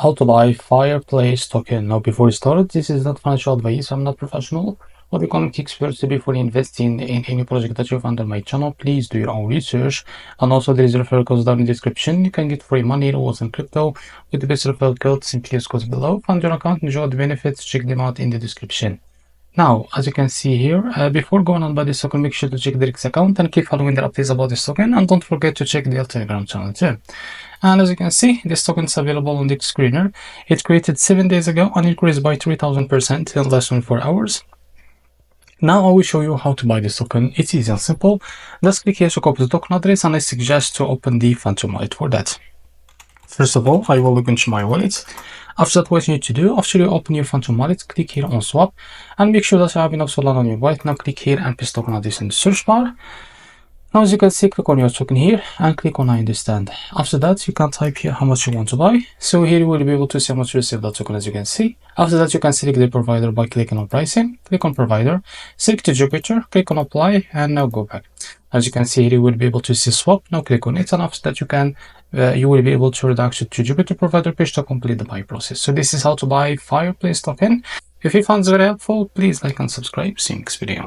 How to buy Fireplace token. Now, before we start, this is not financial advice. I'm not professional or economic expert. So before investing in any project that you find on my channel, please do your own research. And also, there is a referral code down in the description. You can get free money, rewards, and crypto with the best referral code. Simply use codes below. Find your account, enjoy the benefits. Check them out in the description. Now, as you can see here, before going on by this token, make sure to check the REFERRAL account and keep following the updates about this token, and don't forget to check the Telegram channel too. And as you can see, this token is available on the screener. It created 7 days ago and increased by 3000% in less than 4 hours. Now I will show you how to buy this token. It's easy and simple. Just click here to copy the token address, and I suggest to open the Phantom wallet for that. First of all, I will log into my wallet. After that, what you need to do, after you open your Phantom wallet, click here on swap and make sure that you have enough Solana on your wallet. Now click here and paste token address in the search bar. Now, as you can see, click on your token here and click on I understand. After that, you can type here how much you want to buy. So here you will be able to see how much you receive that token, as you can see. After that, you can select the provider by clicking on pricing, click on provider, select Jupiter, click on apply, and now go back. As you can see here, you will be able to see swap. Now click on it, and after that, you will be able to redirect to Jupiter provider page to complete the buy process. So this is how to buy Fireplace token. If you found it very helpful, please like and subscribe. See you next video.